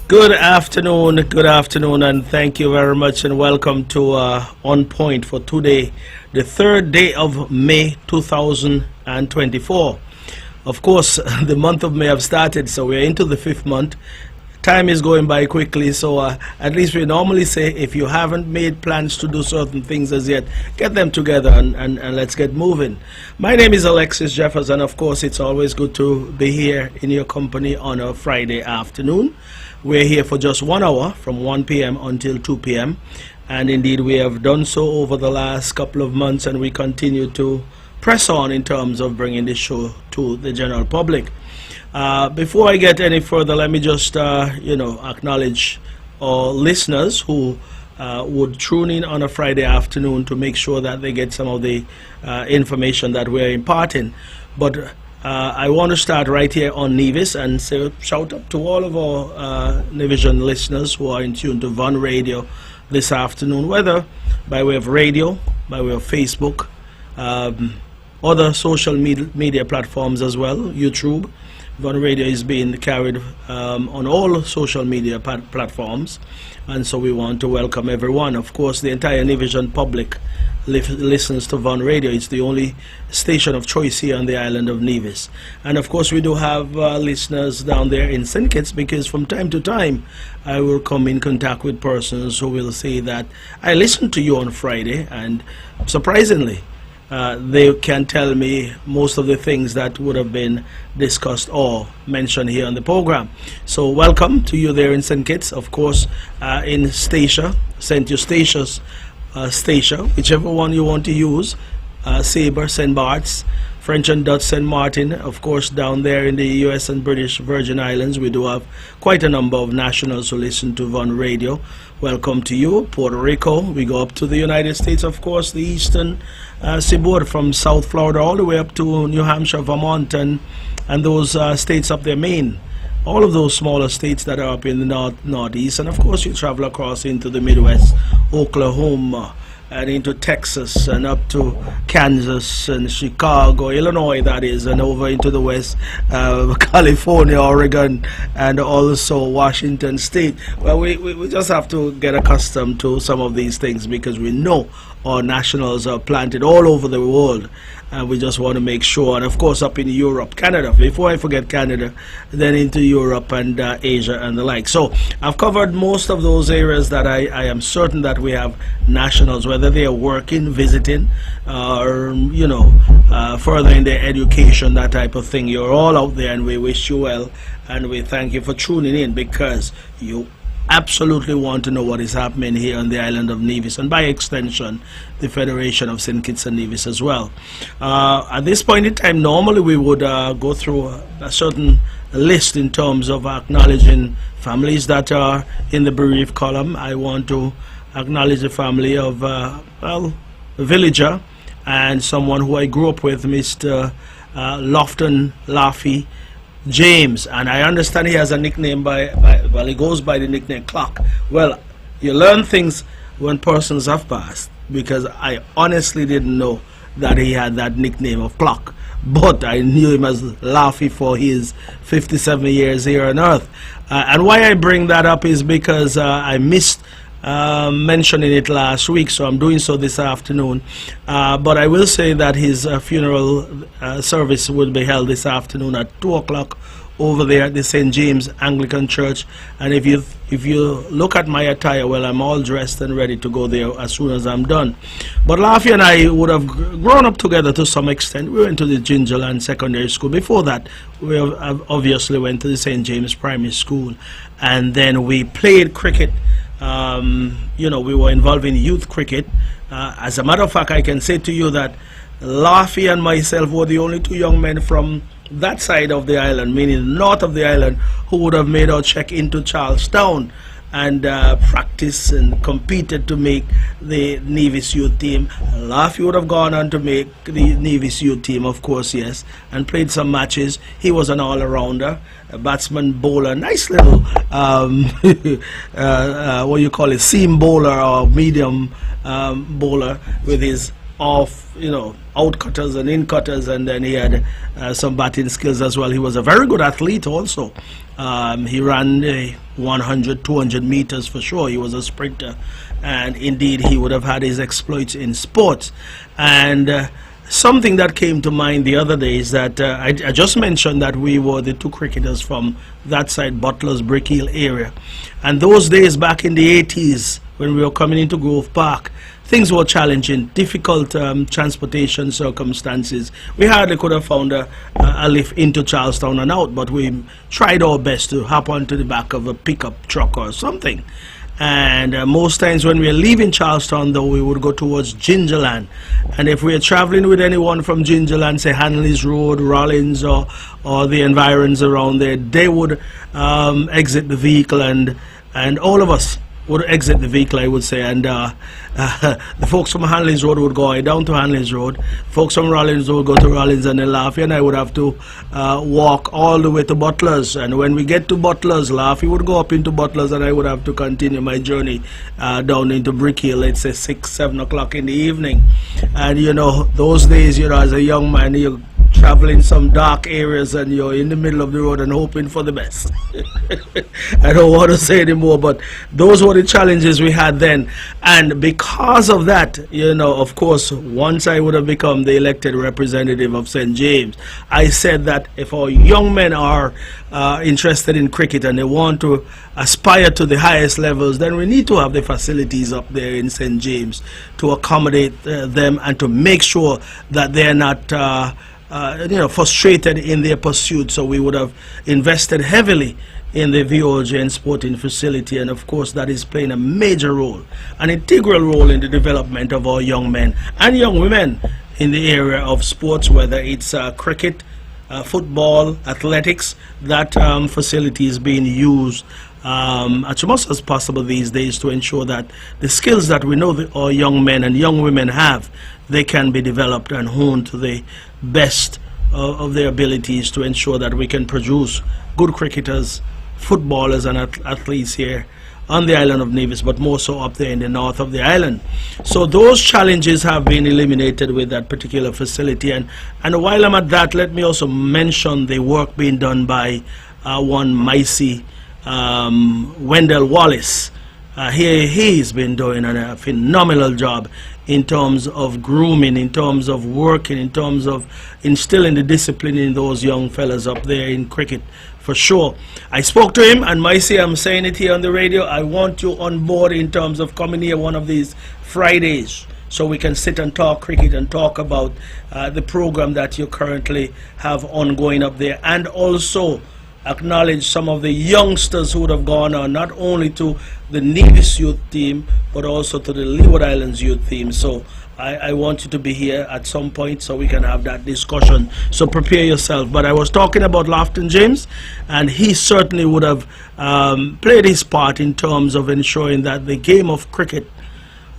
Good afternoon, and thank you very much, and welcome to On Point for today, the 3rd day of May 2024. Of course, the month of May have started, so we're into the 5th month. Time is going by quickly, so at least we normally say if you haven't made plans to do certain things as yet, get them together and let's get moving. My name is Alexis Jeffers, and of course it's always good to be here in your company on a Friday afternoon. We're here for just 1 hour from 1 p.m. until 2 p.m. and indeed we have done so over the last couple of months, and we continue to press on in terms of bringing this show to the general public. Before I get any further, let me just acknowledge our listeners who would tune in on a Friday afternoon to make sure that they get some of the information that we're imparting. But I want to start right here on Nevis and say shout out to all of our Nevision listeners who are in tune to Von Radio this afternoon, whether by way of radio, by way of Facebook, other social media platforms as well, YouTube. Von Radio is being carried on all social media platforms, and so we want to welcome everyone. Of course, the entire Nevision public listens to Von Radio. It's the only station of choice here on the island of Nevis. And of course, we do have listeners down there in St. Kitts, because from time to time I will come in contact with persons who will say that I listened to you on Friday, and surprisingly, they can tell me most of the things that would have been discussed or mentioned here on the program. So welcome to you there in St. Kitts, of course, in Statia, St. Eustatius, Statia, whichever one you want to use, Sabre, St. Bart's, French and Dutch St. Martin. Of course, down there in the US and British Virgin Islands, we do have quite a number of nationals who listen to Von Radio. Welcome to you. Puerto Rico, we go up to the United States, of course, the eastern seaboard from South Florida all the way up to New Hampshire, Vermont, and those states up there, Maine. All of those smaller states that are up in the northeast, and of course you travel across into the Midwest, Oklahoma, and into Texas, and up to Kansas and Chicago, Illinois that is, and over into the West, California, Oregon, and also Washington State. Well, we just have to get accustomed to some of these things, because we know our nationals are planted all over the world, and we just want to make sure. And of course up in Europe, Canada, before I forget Canada, then into Europe and Asia and the like. So I've covered most of those areas that I am certain that we have nationals, whether they are working, visiting, or furthering their education, that type of thing. You're all out there, and we wish you well, and we thank you for tuning in, because you absolutely want to know what is happening here on the island of Nevis, and by extension the Federation of St. Kitts and Nevis as well. At this point in time, normally we would go through a certain list in terms of acknowledging families that are in the bereaved column. I want to acknowledge the family of a villager and someone who I grew up with, Mr. Lofton Laffy James, and I understand he has a nickname he goes by the nickname Clock. Well, you learn things when persons have passed, because I honestly didn't know that he had that nickname of Clock, but I knew him as Laffy for his 57 years here on earth. And why I bring that up is because I missed mentioning it last week, so I'm doing so this afternoon. But I will say that his funeral service will be held this afternoon at 2 o'clock over there at the St. James Anglican Church. And if you look at my attire, well, I'm all dressed and ready to go there as soon as I'm done. But Laffy and I would have grown up together to some extent. We went to the Gingerland Secondary School. Before that, we obviously went to the St. James Primary School, and then we played cricket. We were involved in youth cricket. As a matter of fact, I can say to you that Laffy and myself were the only two young men from that side of the island, meaning north of the island, who would have made our check into Charlestown and practice and competed to make the Nevis youth team. Laffy would have gone on to make the Nevis youth team, of course, yes, and played some matches. He was an all-arounder, a batsman, bowler, nice little what you call it, seam bowler or medium bowler, with his of, outcutters and in-cutters, and then he had some batting skills as well. He was a very good athlete also. He ran 100, 200 meters for sure. He was a sprinter, and indeed he would have had his exploits in sports. And something that came to mind the other day is that I just mentioned that we were the two cricketers from that side, Butler's Brick Hill area. And those days back in the 80s, when we were coming into Grove Park, things were challenging, difficult transportation circumstances. We hardly could have found a lift into Charlestown and out, but we tried our best to hop onto the back of a pickup truck or something. And most times when we were leaving Charlestown, though, we would go towards Gingerland. And if we are traveling with anyone from Gingerland, say Hanley's Road, Rollins, or the environs around there, they would exit the vehicle, and all of us would exit the vehicle, I would say, and the folks from Hanley's Road would go down to Hanley's Road, folks from Rollins would go to Rollins, and then Laffy and I would have to walk all the way to Butler's. And when we get to Butler's, Laffy would go up into Butler's, and I would have to continue my journey down into Brick Hill, let's say 6, 7 o'clock in the evening. And those days, as a young man, you're traveling some dark areas and you're in the middle of the road and hoping for the best. I don't want to say anymore, but those were the challenges we had then. And because of that, of course, once I would have become the elected representative of St. James, I said that if our young men are interested in cricket and they want to aspire to the highest levels, then we need to have the facilities up there in St. James to accommodate them and to make sure that they're not frustrated in their pursuit. So we would have invested heavily in the VOJ and sporting facility, and of course that is playing a major role, an integral role in the development of our young men and young women in the area of sports, whether it's cricket, football, athletics. That facility is being used as much as possible these days to ensure that the skills that we know that our young men and young women have, they can be developed and honed to the best of their abilities to ensure that we can produce good cricketers, footballers and athletes here on the island of Nevis, but more so up there in the north of the island. So those challenges have been eliminated with that particular facility. And while I'm at that, let me also mention the work being done by one Micey Wendell Wallace. He's been doing a phenomenal job in terms of grooming, in terms of working, in terms of instilling the discipline in those young fellas up there in cricket, for sure. I spoke to him, and Micey, I'm saying it here on the radio, I want you on board in terms of coming here one of these Fridays so we can sit and talk cricket and talk about the program that you currently have ongoing up there, and also acknowledge some of the youngsters who would have gone on not only to the Nevis youth team but also to the Leeward Islands youth team. So I want you to be here at some point so we can have that discussion, so prepare yourself. But I was talking about Lofton James, and he certainly would have played his part in terms of ensuring that the game of cricket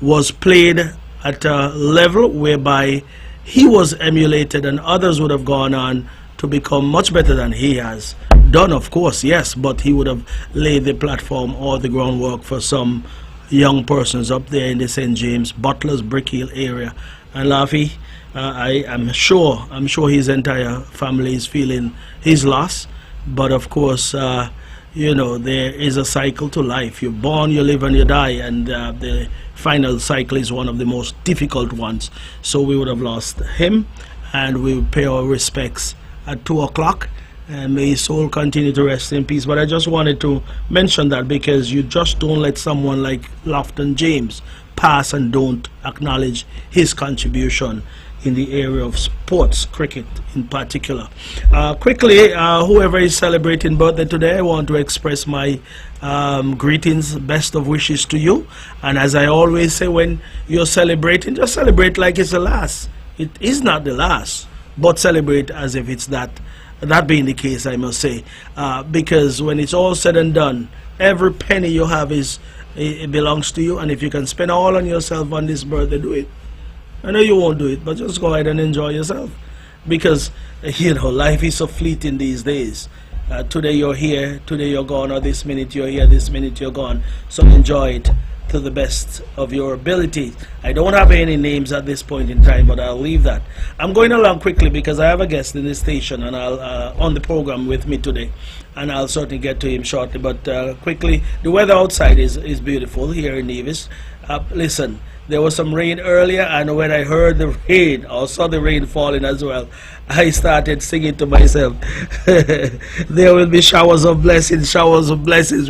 was played at a level whereby he was emulated and others would have gone on to become much better than he has done, of course, yes, but he would have laid the platform or the groundwork for some young persons up there in the St. James, Butler's Brick Hill area. And Laffy, I'm sure his entire family is feeling his loss, but of course, there is a cycle to life. You're born, you live, and you die, and the final cycle is one of the most difficult ones. So we would have lost him, and we pay our respects at 2 o'clock. And may his soul continue to rest in peace. But I just wanted to mention that because you just don't let someone like Lofton James pass and don't acknowledge his contribution in the area of sports, cricket in particular. Quickly, whoever is celebrating birthday today, I want to express my greetings, best of wishes to you. And as I always say, when you're celebrating, just celebrate like it's the last. It is not the last, but celebrate as if it's that. That being the case, I must say, because when it's all said and done, every penny you have it belongs to you, and if you can spend all on yourself on this birthday, do it. I know you won't do it, but just go ahead and enjoy yourself, because life is so fleeting these days. Today you're here, today you're gone, or this minute you're here, this minute you're gone. So enjoy it to the best of your ability. I don't have any names at this point in time, but I'll leave that. I'm going along quickly because I have a guest in the station and I'll on the program with me today, and I'll certainly get to him shortly. But quickly, the weather outside is beautiful here in Nevis. Listen, there was some rain earlier, and when I heard the rain or saw the rain falling as well, I started singing to myself, there will be showers of blessings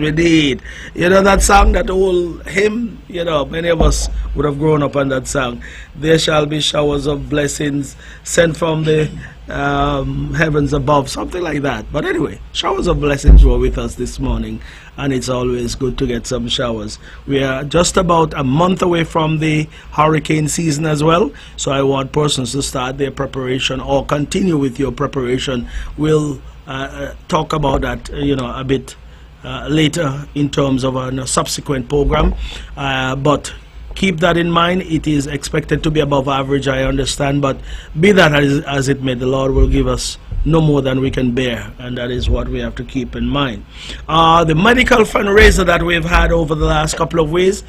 we need. You know that song, that old hymn, you know, many of us would have grown up on that song. There shall be showers of blessings sent from the heavens above, something like that. But anyway, showers of blessings were with us this morning, and it's always good to get some showers. We are just about a month away from the hurricane season as well, so I want persons to start their preparation or continue with your preparation. We'll talk about that, you know, a bit later in terms of a subsequent program, but keep that in mind. It is expected to be above average, I understand, but be that as it may, the Lord will give us no more than we can bear, and that is what we have to keep in mind. The medical fundraiser that we've had over the last couple of years,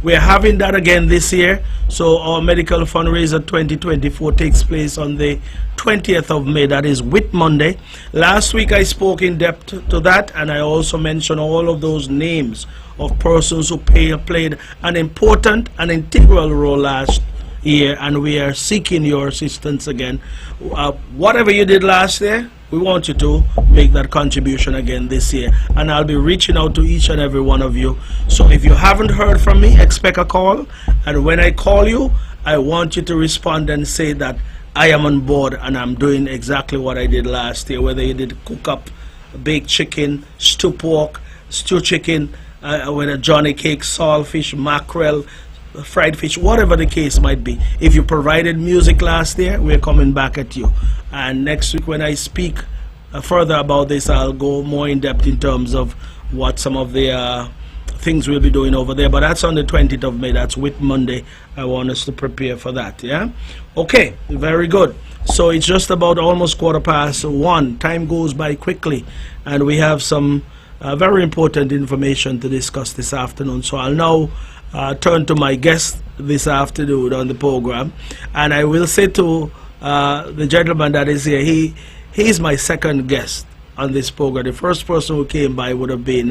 we're having that again this year. So our medical fundraiser 2024 takes place on the 20th of May, that is Whit Monday. Last week I spoke in depth to that, and I also mentioned all of those names of persons who played an important and integral role last year, and we are seeking your assistance again. Whatever you did last year, we want you to make that contribution again this year, and I'll be reaching out to each and every one of you. So if you haven't heard from me, expect a call, and when I call you, I want you to respond and say that I am on board and I'm doing exactly what I did last year, whether you did cook up baked chicken, stew pork, stew chicken, with a Johnny cake, saltfish, mackerel, fried fish, whatever the case might be. If you provided music last year, we're coming back at you. And next week when I speak further about this, I'll go more in depth in terms of what some of the things we'll be doing over there. But that's on the 20th of May. That's Whit Monday. I want us to prepare for that. Yeah. Okay. Very good. So it's just about almost 1:15. Time goes by quickly, and we have some very important information to discuss this afternoon. So I'll now turn to my guest this afternoon on the program, and I will say to the gentleman that is here, he's my second guest on this program. The first person who came by would have been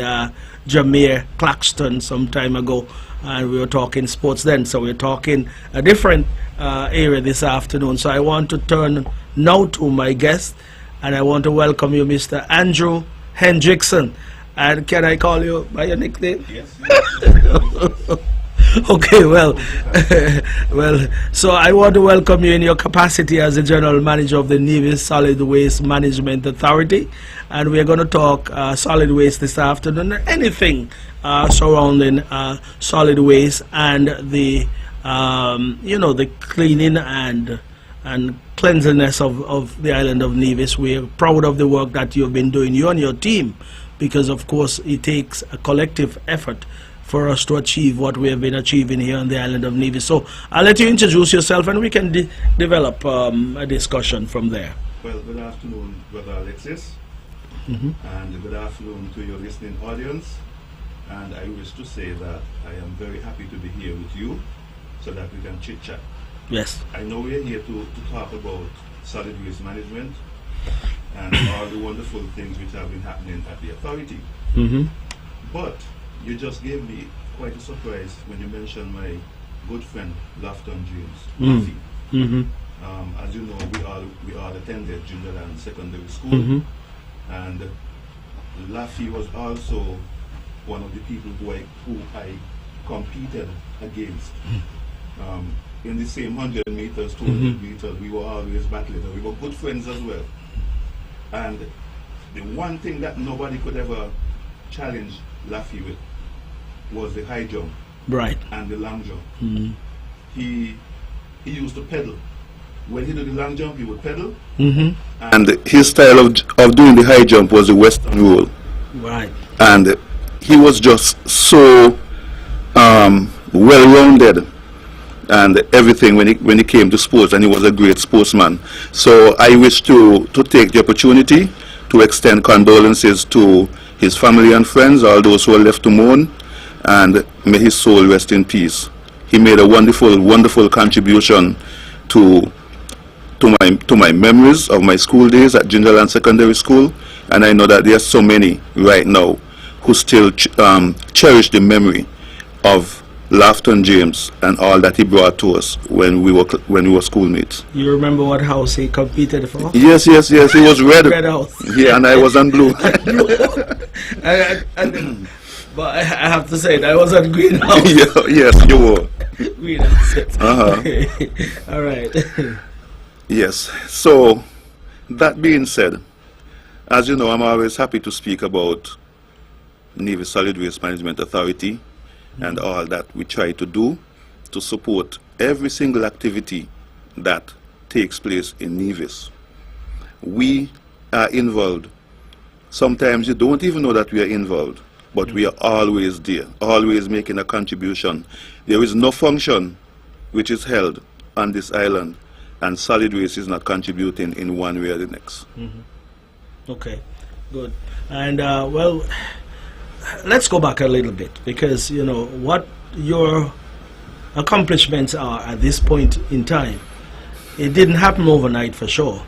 Jameer Claxton some time ago, and we were talking sports then, so we're talking a different area this afternoon. So I want to turn now to my guest, and I want to welcome you, Mr. Andrew Hendrickson. And can I call you by your nickname? Yes. Okay, well, so I want to welcome you in your capacity as the General Manager of the Nevis Solid Waste Management Authority, and we're going to talk solid waste this afternoon, anything surrounding solid waste and the, you know, the cleaning and cleanliness of the island of Nevis. We're proud of the work that you've been doing, you and your team, because of course it takes a collective effort for us to achieve what we have been achieving here on the island of Nevis. So I'll let you introduce yourself, and we can develop a discussion from there. Well, good afternoon, Brother Alexis, and good afternoon to your listening audience. And I wish to say that I am very happy to be here with you so that we can chit-chat. Yes. I know we're here to talk about solid waste management and all the wonderful things which have been happening at the authority. But you just gave me quite a surprise when you mentioned my good friend Lafton James. As you know, we all attended junior and secondary school, and Laffy was also one of the people who I competed against. In the same 100 meters, 200 meters, we were always battling, and we were good friends as well. And the one thing that nobody could ever challenge Laffy with was the high jump, right, and the long jump. He used to pedal. When he did the long jump, he would pedal, and his style of doing the high jump was the Western roll. Right. And he was just so well-rounded and everything when he came to sports, and he was a great sportsman. So I wish to take the opportunity to extend condolences to his family and friends, all those who are left to mourn, and may his soul rest in peace. He made a wonderful, wonderful contribution to my memories of my school days at Gingerland Secondary School, and I know that there are so many right now who still cherish the memory of Laughton James and all that he brought to us when we were schoolmates. You remember what house he competed for? Yes. He was red. Red house. Yeah, and I was on blue. But I have to say, I was on green house. Yeah, yes, you were. Green house. Okay. All right. Yes. So, that being said, as you know, I'm always happy to speak about Nevis Solid Waste Management Authority and all that we try to do to support every single activity that takes place in Nevis. We are involved. Sometimes you don't even know that we are involved, but we are always there, always making a contribution. There is no function which is held on this island and solid waste is not contributing in one way or the next. Okay, good. And well, let's go back a little bit, because you know what your accomplishments are at this point in time. It didn't happen overnight for sure,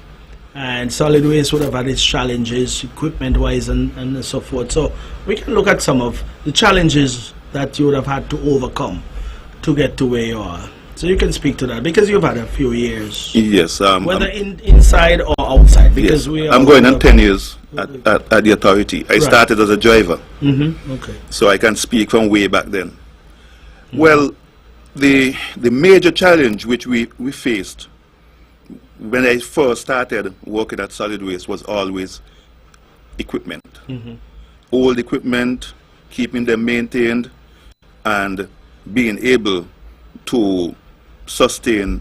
and solid waste would have had its challenges equipment wise and so forth. So we can look at some of the challenges that you would have had to overcome to get to where you are. So you can speak to that, because you've had a few years. Yes. Whether inside or outside, because yes, I'm going on 10 years at the authority. I started as a driver. Okay. So I can speak from way back then. Well, the major challenge which we faced when I first started working at solid waste was always equipment. Old equipment, keeping them maintained, and being able to sustain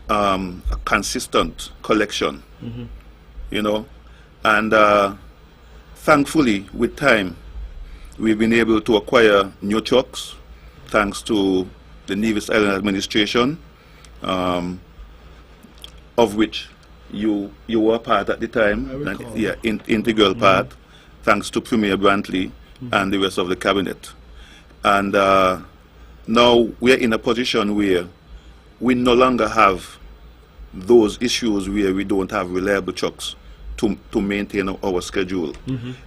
a consistent collection, you know. And thankfully, with time, we've been able to acquire new trucks, thanks to the Nevis Island Administration, of which you were part at the time, and, yeah, integral part, thanks to Premier Brantley and the rest of the cabinet. And now we are in a position where we no longer have those issues where we don't have reliable trucks to maintain our schedule.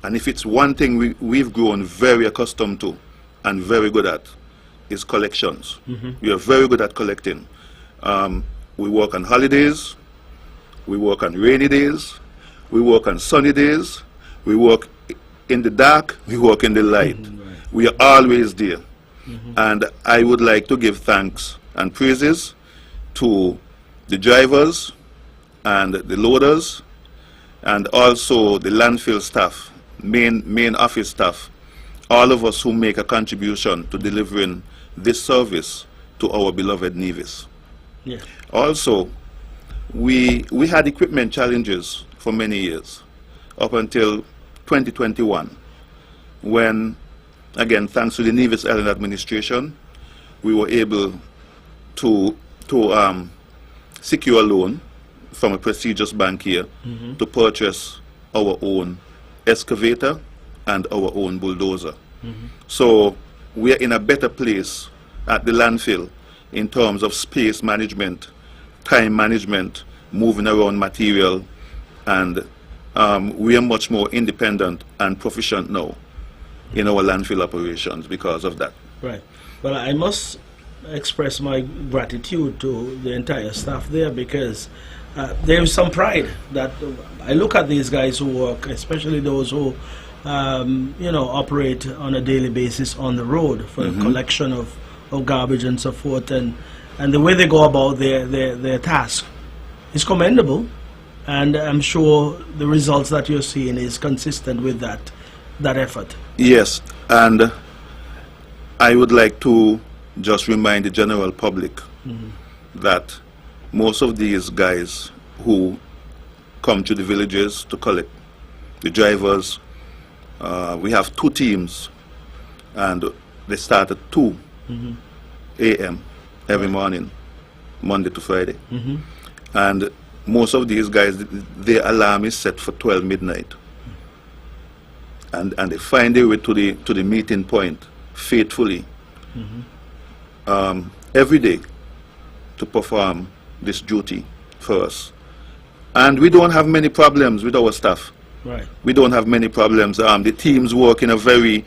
And if it's one thing we've grown very accustomed to and very good at, is collections. We are very good at collecting. We work on holidays, we work on rainy days, we work on sunny days, we work in the dark, we work in the light. We are always there. And I would like to give thanks and praises to the drivers and the loaders, and also the landfill staff, main office staff, all of us who make a contribution to delivering this service to our beloved Nevis. Yeah. Also, we had equipment challenges for many years, up until 2021, when, again, thanks to the Nevis Island Administration, we were able to secure a loan from a prestigious bank here to purchase our own excavator and our own bulldozer. So we are in a better place at the landfill in terms of space management, time management, moving around material, and we are much more independent and proficient now in our landfill operations because of that. Right. Well, I must express my gratitude to the entire staff there, because there is some pride that I look at these guys who work, especially those who you know, operate on a daily basis on the road for the collection of garbage and so forth, and the way they go about their task is commendable, and I'm sure the results that you're seeing is consistent with that effort. Yes, and I would like to just remind the general public that most of these guys who come to the villages to collect, the drivers, we have 2 teams, and they start at 2 a.m. every morning, Monday to Friday. And most of these guys, their alarm is set for 12 midnight. And they find their way to the meeting point faithfully every day to perform this duty for us. And we don't have many problems with our staff. Right. We don't have many problems. The teams work in a very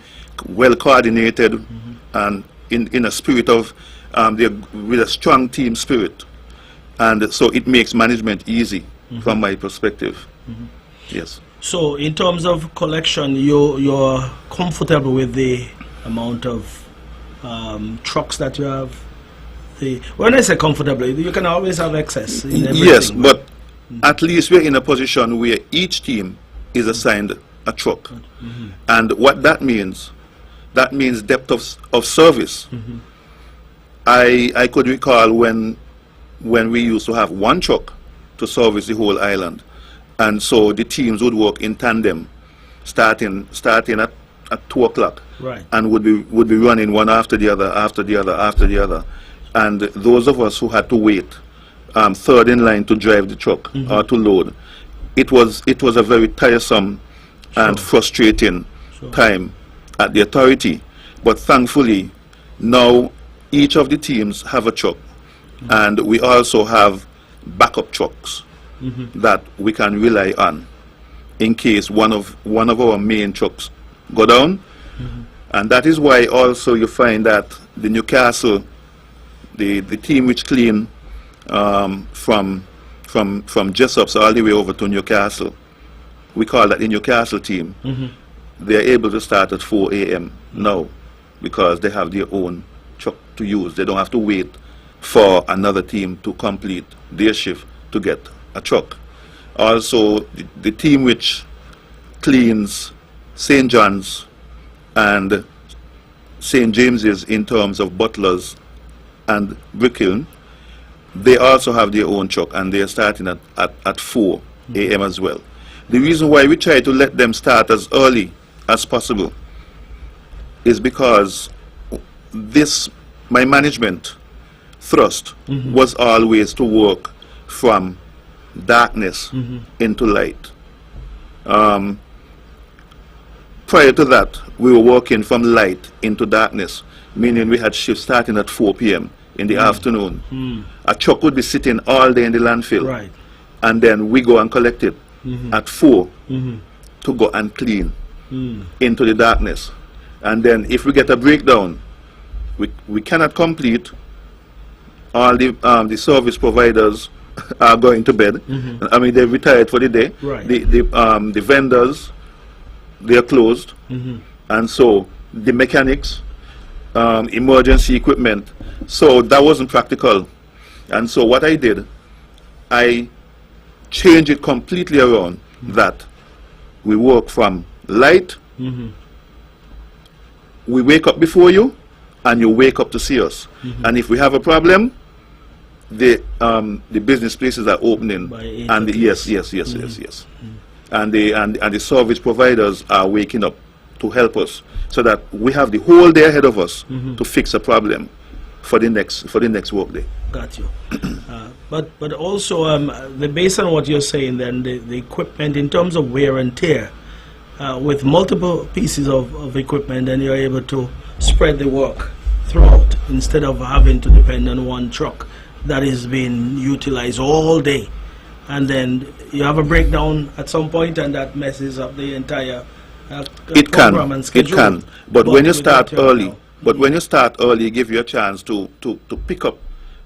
well coordinated and in a spirit of with a strong team spirit, and so it makes management easy from my perspective. Yes. So in terms of collection, you're comfortable with the amount of trucks that you have? When I say comfortable, you can always have excess in everything. Yes, but at least we're in a position where each team is assigned a truck. And what that means depth of service. I could recall when we used to have one truck to service the whole island, and so the teams would work in tandem, starting at 2 o'clock, right, and would be running one after the other, and those of us who had to wait third in line to drive the truck or to load, it was a very tiresome and frustrating time at the authority. But thankfully now each of the teams have a truck, and we also have backup trucks that we can rely on in case one of our main trucks go down. And that is why also you find that the Newcastle, the team which clean from Jessups all the way over to Newcastle, we call that the Newcastle team. They are able to start at 4 a.m. now because they have their own truck to use. They don't have to wait for another team to complete their shift to get a truck. Also, the team which cleans St. John's and St. James's in terms of butlers and Brickhill, they also have their own truck, and they are starting at 4 a.m. as well. The reason why we try to let them start as early as possible is because my management thrust was always to work from darkness into light. Prior to that, we were working from light into darkness, meaning we had shifts starting at 4 p.m. in the afternoon. A truck would be sitting all day in the landfill, right, and then we go and collect it at 4 to go and clean into the darkness. And then if we get a breakdown, we cannot complete. All the service providers are going to bed. I mean, they're retired for the day. Right. The vendors, they are closed. And so the mechanics, emergency equipment, so that wasn't practical. And so what I did, I changed it completely around, that we work from light. We wake up before you, and you wake up to see us. And if we have a problem, the business places are opening, and yes. And the service providers are waking up to help us, so that we have the whole day ahead of us to fix a problem for the next work day. Got you. But also, based on what you're saying, then the equipment in terms of wear and tear, with multiple pieces of equipment, then you're able to spread the work throughout instead of having to depend on one truck that is being utilized all day, and then you have a breakdown at some point, and that messes up the entire program and schedule. It can. But when you start early, it gives you a chance to pick up,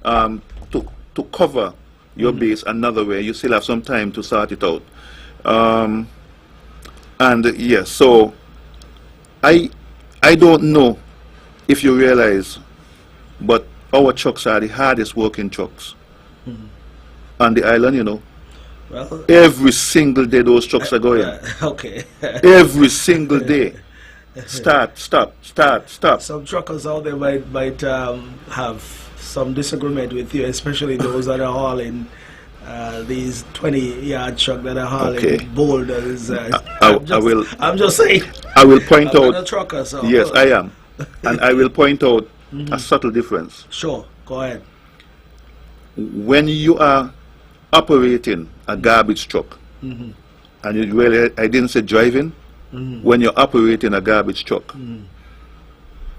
to cover your base another way. You still have some time to sort it out. And yes, so I don't know if you realize, but our trucks are the hardest working trucks on the island, you know. Well, every single day those trucks are going. Okay. Every single day. Start, stop, start, stop. Some truckers out there might have some disagreement with you, especially those that are hauling these 20-yard truck that are hauling boulders. I'm just saying. I will point out. A trucker, so. Yes, I am, and I will point out a subtle difference. Sure, go ahead. When you are operating a garbage truck, and I didn't say driving. When you're operating a garbage truck,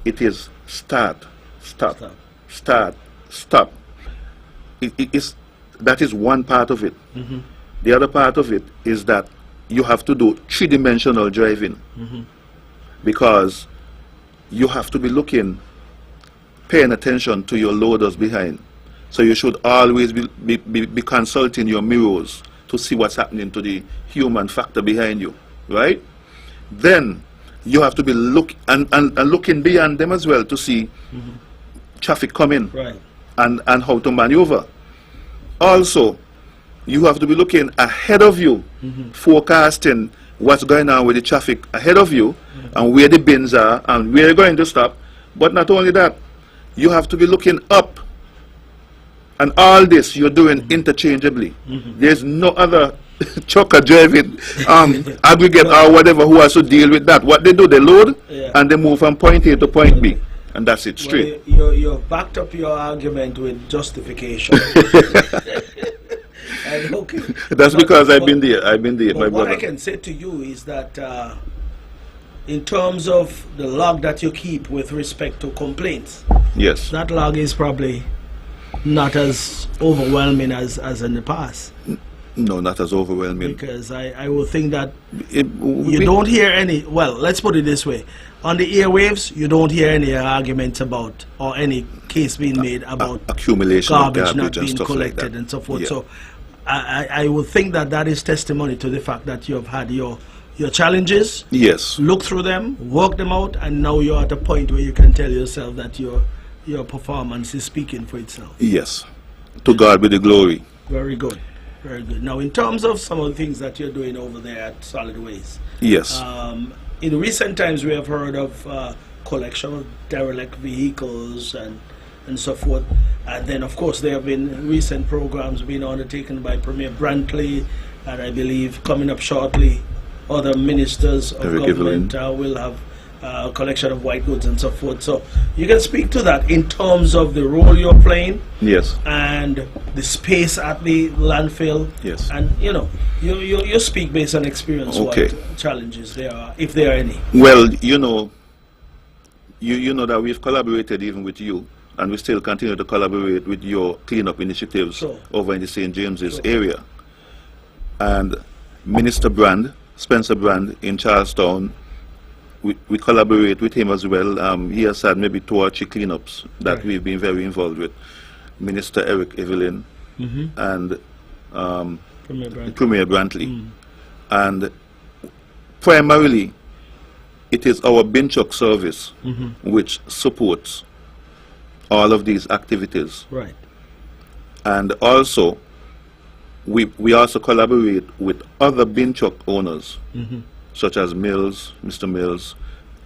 it is start, stop, start, stop. That is one part of it. The other part of it is that you have to do three-dimensional driving, because you have to be paying attention to your loaders behind. So you should always be consulting your mirrors to see what's happening to the human factor behind you, right? Then you have to be looking beyond them as well to see traffic coming, Right. and how to maneuver. Also, you have to be looking ahead of you, forecasting what's going on with the traffic ahead of you, and where the bins are and where you're going to stop. But not only that, you have to be looking up. And all this you're doing interchangeably. There's no other trucker driving aggregate or whatever who has to deal with that. What they do, they load and they move from point A to point B. And that's it, straight. Well, you've backed up your argument with justification. And okay. That's because I've been there, my What brother. I can say to you is that in terms of the log that you keep with respect to complaints, Yes. that log is probably not as overwhelming as in the past. No, not as overwhelming. Because I would think that You you don't hear any, well, let's put it this way. On the airwaves, you don't hear any arguments about, or any case being made about accumulation of garbage not garbage and being stuff like collected that. and so forth. Yeah. So I would think that that is testimony to the fact that you have had your challenges, Yes. look through them, work them out, and now you're at a point where you can tell yourself that your performance is speaking for itself. Yes. To God be the glory. Very good. Very good. Now, in terms of some of the things that you're doing over there at Solid Waste, Yes. in recent times we have heard of collection of derelict vehicles and so forth. And then, of course, there have been recent programs being undertaken by Premier Brantley, and I believe coming up shortly, other ministers of Eric government will have a collection of white goods and so forth. So you can speak to that in terms of the role you're playing, Yes. and the space at the landfill. Yes. And you speak based on experience. Okay. What challenges there are, if there are any. Well, you know that we've collaborated even with you, and we still continue to collaborate with your cleanup initiatives Sure. over in the St. James's Sure. area. And Minister Brand, Spencer Brand in Charlestown, we collaborate with him as well. He has had maybe 2 or 3 cleanups that Right. we've been very involved with. Minister Eric Evelyn and Premier Brantley. And primarily, it is our bin truck service which supports all of these activities. Right. And also, we also collaborate with other bin truck owners, such as Mills, Mr. Mills,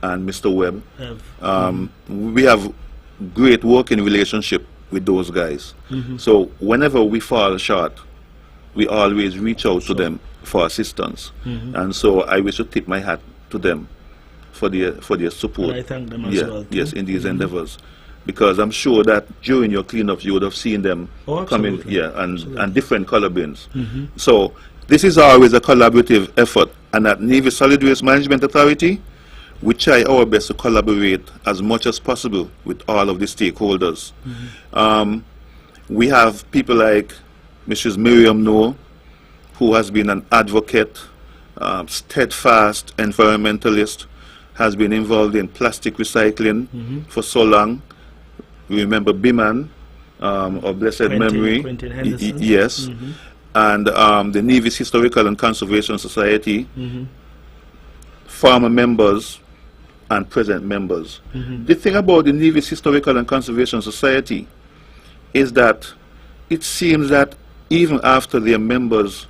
and Mr. Webb. We have great working relationship with those guys. So whenever we fall short, we always reach out to them for assistance. And so I wish to tip my hat to them for their support. And I thank them as well, too. Yes, in these endeavors. Because I'm sure that during your cleanups you would have seen them coming, and different color bins. So this is always a collaborative effort, and at Navy Solid Waste Management Authority, we try our best to collaborate as much as possible with all of the stakeholders. We have people like Mrs. Miriam Noor, who has been an advocate, steadfast environmentalist, has been involved in plastic recycling for so long. We remember Biman, of blessed memory. Quentin Henderson. Yes. And the Nevis Historical and Conservation Society, former members and present members. The thing about the Nevis Historical and Conservation Society is that it seems that even after their members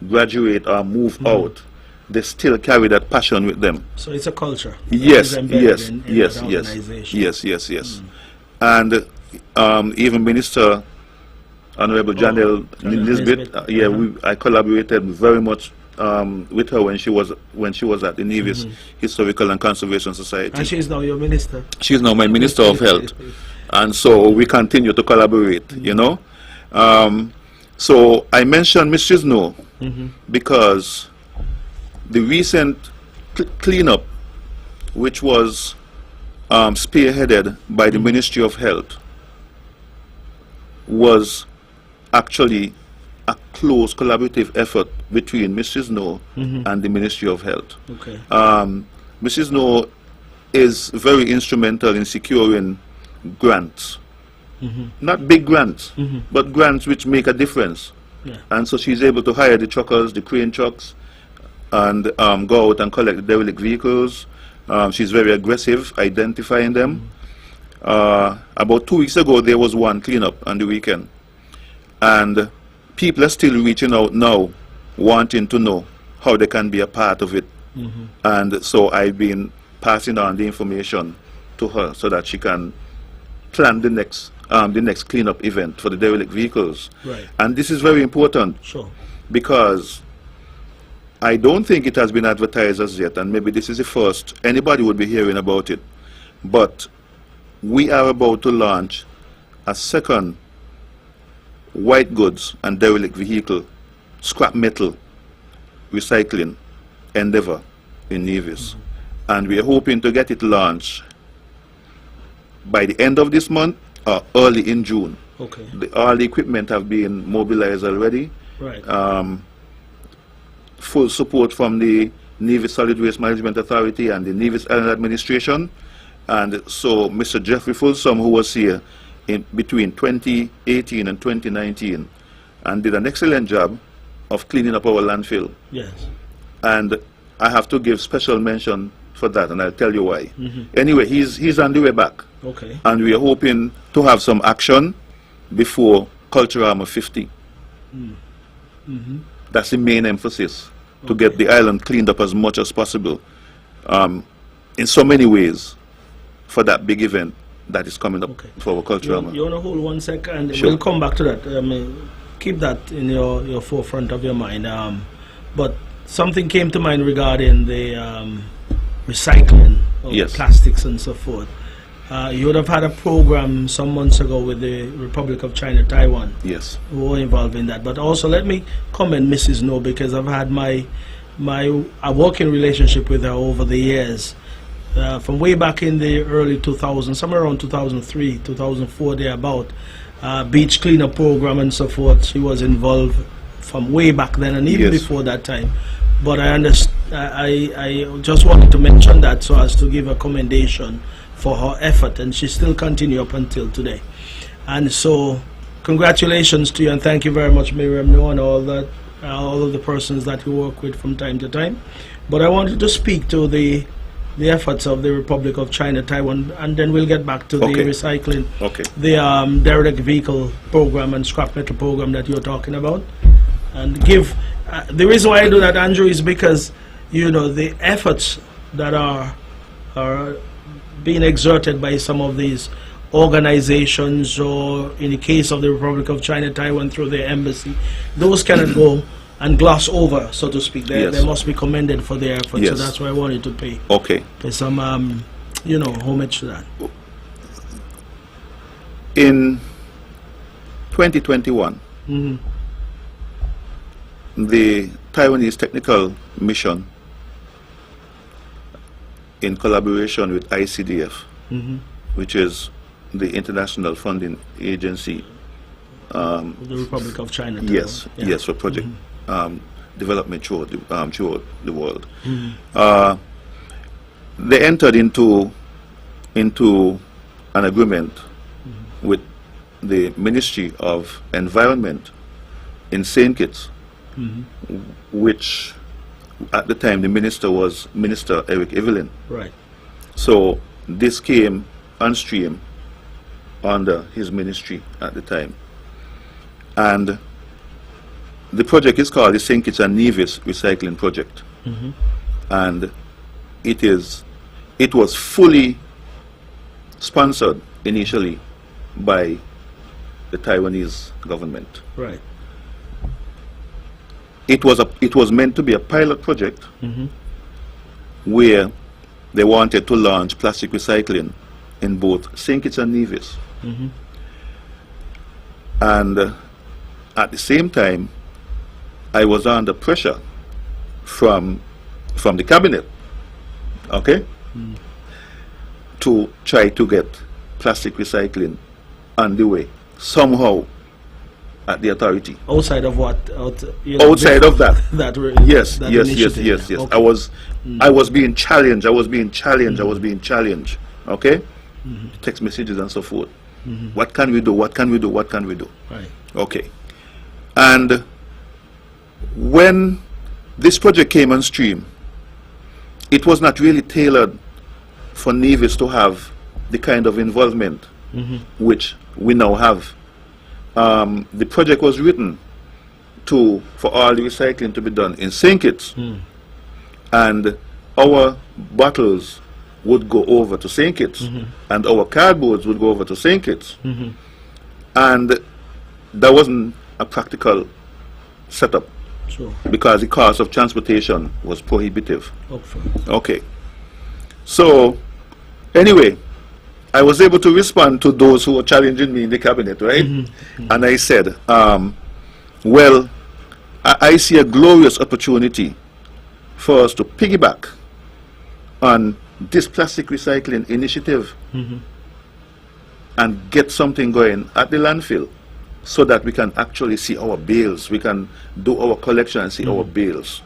graduate or move out, they still carry that passion with them. So it's a culture. Yes, that is embedded yes, in yes, that yes, organization. yes. And even Minister Honourable Janelle Nisbet, I collaborated very much with her when she was at the Nevis Historical and Conservation Society. And she's now your minister. She's now my Minister of Health, and so we continue to collaborate. You know, so I mentioned Mrs. No because the recent cleanup, which was spearheaded by the Ministry of Health, was actually a close collaborative effort between Mrs. No and the Ministry of Health. Okay. Mrs. No is very instrumental in securing grants. Not big grants, but grants which make a difference. Yeah. And so she's able to hire the truckers, the crane trucks, and go out and collect the derelict vehicles. She's very aggressive identifying them. About 2 weeks ago, there was one cleanup on the weekend. And people are still reaching out now, wanting to know how they can be a part of it. And so I've been passing on the information to her so that she can plan the next cleanup event for the derelict vehicles. Right. And this is very important. Sure. Because I don't think it has been advertised as yet, and maybe this is the first anybody would be hearing about it. But we are about to launch a second white goods and derelict vehicle scrap metal recycling endeavor in Nevis. And we are hoping to get it launched by the end of this month or early in June. Okay. All the equipment have been mobilized already. Right. Full support from the Nevis Solid Waste Management Authority and the Nevis Island Administration. And so Mr. Jeffrey Folsom, who was here in between 2018 and 2019 and did an excellent job of cleaning up our landfill. Yes. And I have to give special mention for that, and I'll tell you why. Anyway, he's on the way back. Okay. And we are hoping to have some action before Culturama 50. That's the main emphasis, to get the island cleaned up as much as possible in so many ways for that big event that is coming up for our Culturama. You want to hold 1 second? Sure. We'll come back to that. I mean, keep that in your forefront of your mind. But something came to mind regarding the recycling of plastics and so forth. You would have had a program some months ago with the Republic of China, Taiwan. Yes. Who were involved in that. But also let me comment Mrs. No, because I've had a working relationship with her over the years. From way back in the early 2000s, somewhere around 2003, 2004, thereabout, beach cleanup program and so forth. She was involved from way back then and even before that time. But I just wanted to mention that so as to give a commendation for her effort, and she still continues up until today. And so congratulations to you, and thank you very much, Miriam No, and all of the persons that you work with from time to time. But I wanted to speak to the efforts of the Republic of China, Taiwan, and then we'll get back to the recycling, the derelict vehicle program and scrap metal program that you're talking about. And give the reason why I do that, Andrew, is because the efforts that are being exerted by some of these organizations, or in the case of the Republic of China, Taiwan, through their embassy, those cannot go and gloss over, so to speak. They must be commended for their efforts. So that's why I wanted to pay some homage to that. In 2021, the Taiwanese Technical Mission, in collaboration with ICDF, which is the International Funding Agency, the Republic of China. Yes, for project development throughout the world. They entered into an agreement with the Ministry of Environment in St. Kitts, which at the time the minister was Minister Eric Evelyn. Right. So this came on stream under his ministry at the time. And the project is called the St. Kitts and Nevis Recycling Project. And it was fully sponsored initially by the Taiwanese government. Right. It was meant to be a pilot project where they wanted to launch plastic recycling in both St. Kitts and Nevis. And at the same time, I was under pressure from the cabinet, to try to get plastic recycling on the way somehow at the authority. Outside of what? Outside of that. Yes. Okay. I was being challenged. Okay? Text messages and so forth. What can we do? Right. Okay. And when this project came on stream, it was not really tailored for Nevis to have the kind of involvement which we now have. The project was written for all the recycling to be done in St. and our bottles would go over to St. Kitts and our cardboards would go over to St. Kitts, and that wasn't a practical setup. Sure. Because the cost of transportation was prohibitive. Okay. So, anyway, I was able to respond to those who were challenging me in the cabinet, right? And I said, well, I see a glorious opportunity for us to piggyback on this plastic recycling initiative and get something going at the landfill, so that we can actually see our bales. We can do our collection and see our bales.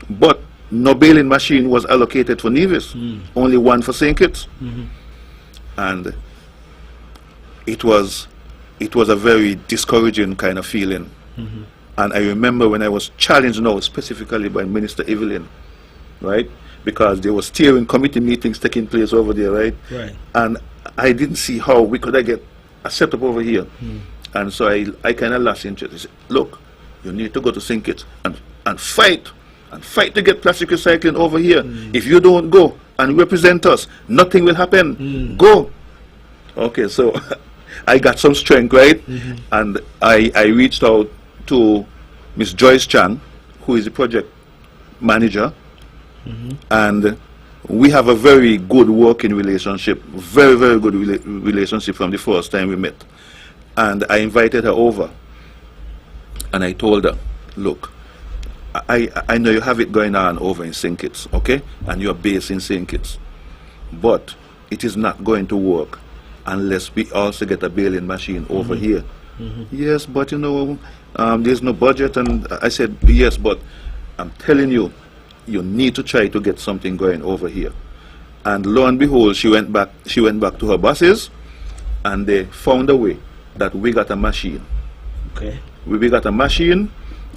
But no baling machine was allocated for Nevis, only one for St. Kitts. And it was a very discouraging kind of feeling. And I remember when I was challenged now specifically by Minister Evelyn, right? Because there were steering committee meetings taking place over there, right? Right. And I didn't see how we could get a setup over here. And so I kind of lost interest. I said, look, you need to go to St. Kitts and fight to get plastic recycling over here. If you don't go and represent us, nothing will happen. Go. Okay, so I got some strength, right? And I reached out to Miss Joyce Chan, who is the project manager, and we have a very good working relationship, very, very good relationship from the first time we met. And I invited her over, and I told her, look, I know you have it going on over in St. Kitts, okay? And you're based in St. Kitts. But it is not going to work unless we also get a baling machine over here. Yes, but you know, there's no budget. And I said, yes, but I'm telling you, you need to try to get something going over here. And lo and behold, she went back to her bosses, and they found a way that we got a machine. Okay. We got a machine,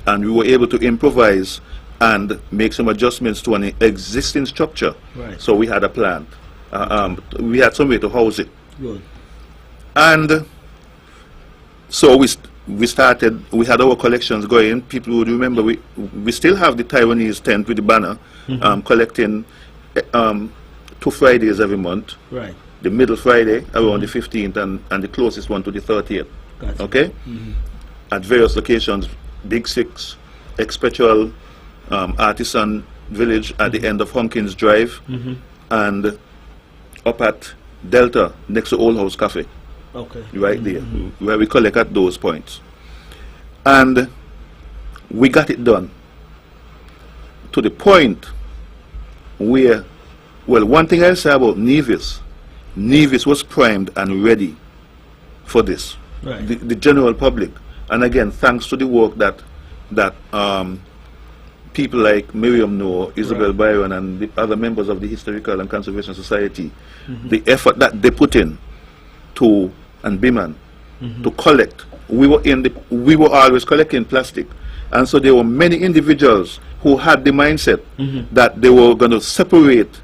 and we were able to improvise and make some adjustments to an existing structure. Right. So we had a plant. We had some way to house it. Good. And so we started. We had our collections going. People would remember we still have the Taiwanese tent with the banner, collecting 2 Fridays every month. Right. The middle Friday around the 15th and the closest one to the 30th. Gotcha. Okay? At various locations, Big Six, Expetual, Artisan Village at the end of Hunkins Drive, and up at Delta next to Old House Cafe. Okay. Right there, where we collect at those points. And we got it done to the point where, well, one thing I'll say about Nevis was primed and ready for this. Right. The general public. And again, thanks to the work that people like Miriam Noor, Isabel Byron, and the other members of the Historical and Conservation Society, the effort that they put in to, and Biman, to collect. We were always collecting plastic. And so there were many individuals who had the mindset that they were going to separate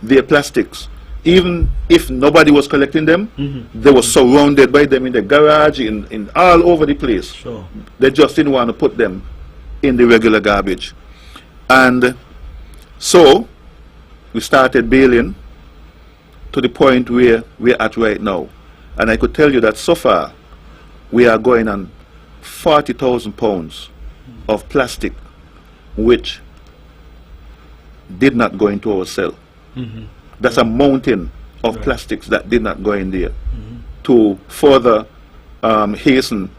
their plastics. Even if nobody was collecting them, they were surrounded by them in the garage, in all over the place. Sure. They just didn't want to put them in the regular garbage. And so we started baling to the point where we're at right now. And I could tell you that so far we are going on 40,000 pounds of plastic which did not go into our cell. That's a mountain of plastics that did not go in there to further hasten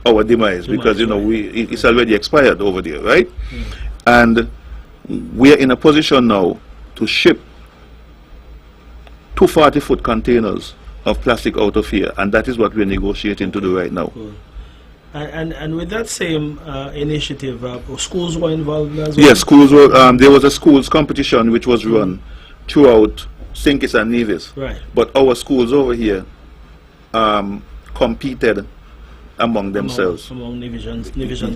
our demise, because you know it's already expired over there, right? And we are in a position now to ship 2 40-foot containers of plastic out of here, and that is what we're negotiating to do right now. Cool. And with that same initiative, schools were involved as well? Yes, schools were. There was a schools competition which was run throughout St. Kitts and Nevis. Right. But our schools over here competed among themselves. Among divisions.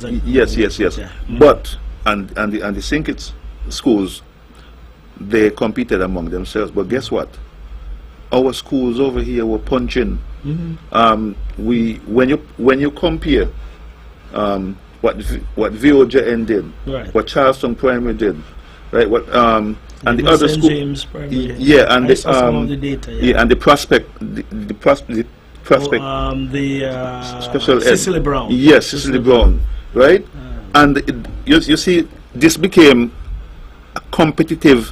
And Yes. Yeah. But and the St. Kitts schools, they competed among themselves. But guess what? Our schools over here were punching. When you compare what VOJN did, Right. what Charleston Primary did, right? What and the Even other St. school, James Primary. yeah, and I saw some of the data. Yeah. and the prospect, the prospect, special ed. Cicely Brown. Yes, Cicely Brown, right? And you see, this became a competitive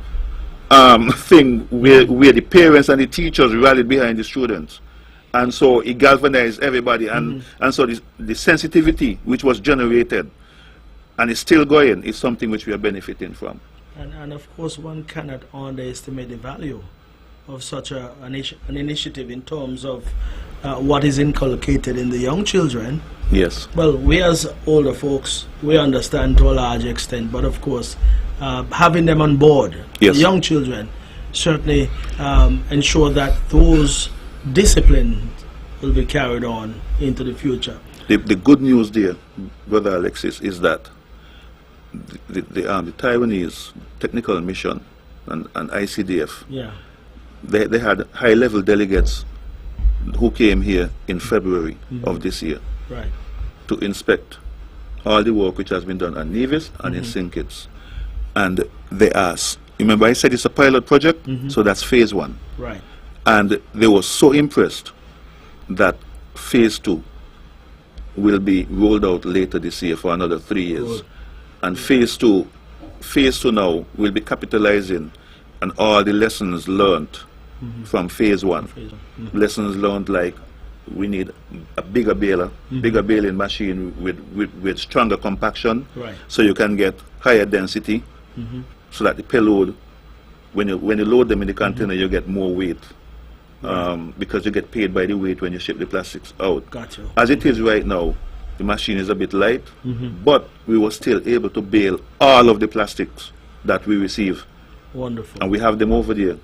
thing where the parents and the teachers rallied behind the students, and so it galvanized everybody, and so the sensitivity which was generated and is still going is something which we are benefiting from. And of course, one cannot underestimate the value of such an initiative in terms of what is inculcated in the young children. Yes. Well, we as older folks, we understand to a large extent, but of course, having them on board, Yes. the young children, certainly ensure that those disciplines will be carried on into the future. The good news there, Brother Alexis, is that the Taiwanese Technical Mission and ICDF, Yeah. they had high-level delegates who came here in February of this year Right. to inspect all the work which has been done on Nevis and in St. Kitts. And they asked, remember I said it's a pilot project, so that's phase 1. Right. And they were so impressed that phase 2 will be rolled out later this year for another 3 years. Good. And phase two now will be capitalizing on all the lessons learned from phase 1. Lessons learned like we need a bigger baler, bigger baling machine with stronger compaction, Right. so you can get higher density, so that the payload, when you load them in the container, you get more weight, because you get paid by the weight when you ship the plastics out. Gotcha. As it is right now, the machine is a bit light, but we were still able to bale all of the plastics that we receive, Wonderful. and we have them over there.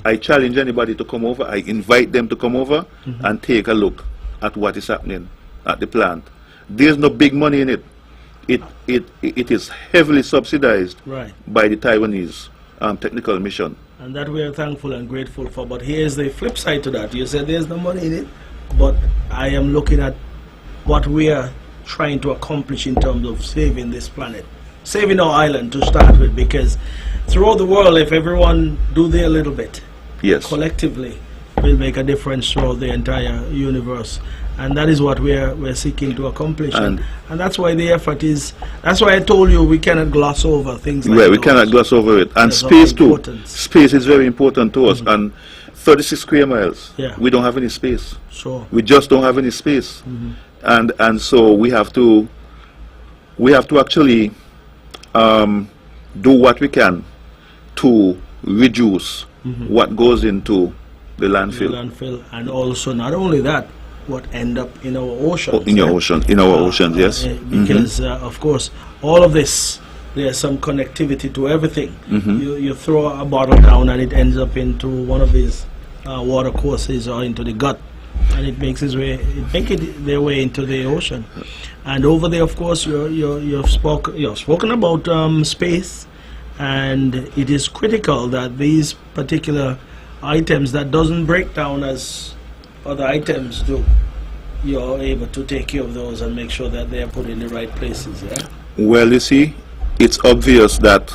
I challenge anybody to come over. I invite them to come over and take a look at what is happening at the plant. There's no big money in it. It is heavily subsidized Right. by the Taiwanese Technical Mission. And that we are thankful and grateful for. But here's the flip side to that. You said there's no money in it, but I am looking at what we are trying to accomplish in terms of saving this planet, saving our island to start with, because throughout the world, if everyone do their little bit, Yes. collectively, will make a difference throughout the entire universe. And that is what we're seeking to accomplish. And that's why the effort is, that's why I told you we cannot gloss over things like Right, we those. cannot gloss over it. And There's a space too. importance. Space is very important to us. And 36 square miles, Yeah. we don't have any space. Sure. We just don't have any space. And so we have to actually do what we can to reduce what goes into the landfill. Landfill, and also not only that, what end up in our oceans. In your ocean, in our oceans, yes. Because of course, all of this, there's some connectivity to everything. You throw a bottle down and it ends up into one of these water courses or into the gut, and it makes their way into the ocean. And over there, of course, you've spoken about space, and it is critical that these particular items that doesn't break down as other items do, you're able to take care of those and make sure that they are put in the right places. Yeah. Well, you see, it's obvious that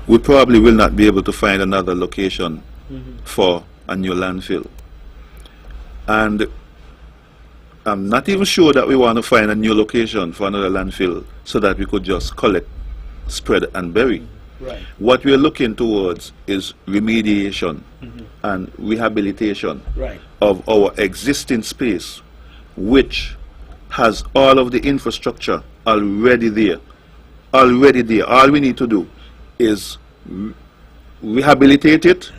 we probably will not be able to find another location for a new landfill. And I'm not even sure that we want to find a new location for another landfill so that we could just collect, spread, and bury. Right. What we're looking towards is remediation and rehabilitation Right. of our existing space, which has all of the infrastructure already there. Already there. All we need to do is rehabilitate it,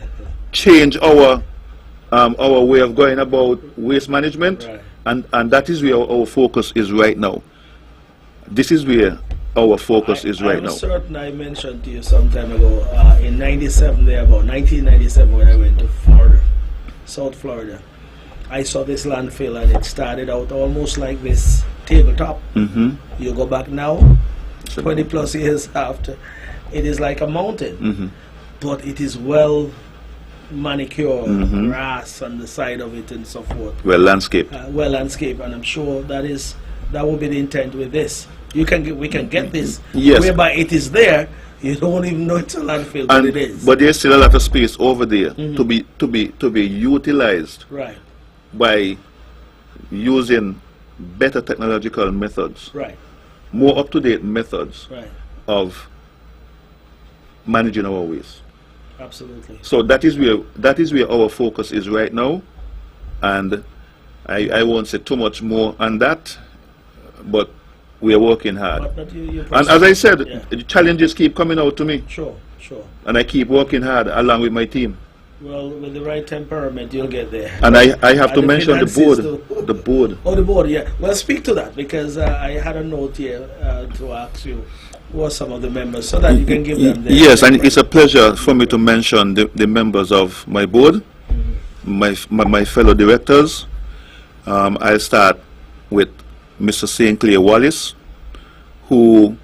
change our our way of going about waste management, Right. and that is where our focus is right now. This is where our focus is right I'm now. certain I mentioned to you some time ago, in 97, there about 1997, when I went to Florida, South Florida. I saw this landfill and it started out almost like this tabletop. Mm-hmm. You go back now, So- 20 plus years after, it is like a mountain, Mhm. but it is well manicured, Mhm. grass on the side of it and so forth. Well, landscape. Well landscape, and I'm sure that will be the intent with this. We can get this, Yes. whereby it is there. You don't even know it's a landfill, but And, it is. but there's still a lot of space over there Mhm. to be utilized Right, by using better technological methods, right, more up-to-date methods right. of managing our waste. Absolutely. So that is where our focus is right now, and I won't say too much more on that, but we are working hard. But you And as I said, yeah. the challenges keep coming out to me, Sure. and I keep working hard along with my team. Well, with the right temperament, you'll get there. And I have to And the mention the finances board. too. The board. Oh, the board, yeah. Well, speak to that, because I had a note here to ask you who are some of the members, so that you can give them their Yes, and it's a pleasure for me to mention the members of my board, my fellow directors. I'll start with Mr. St. Clair Wallace, who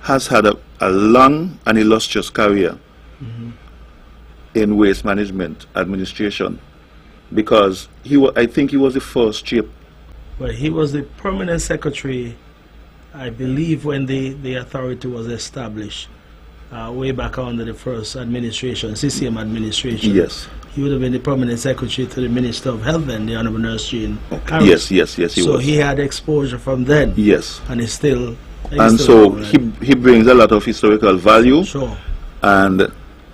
has had a long and illustrious career in waste management administration, because I think he was the first chief. Well, he was the permanent secretary, I believe, when the authority was established, way back under the first administration, CCM administration. Yes. He would have been the permanent secretary to the Minister of Health then, the Honourable Nurse Jean Harris. Yes, he So was. he had exposure from then. Yes. And he's still... And so he brings a lot of historical value Sure. and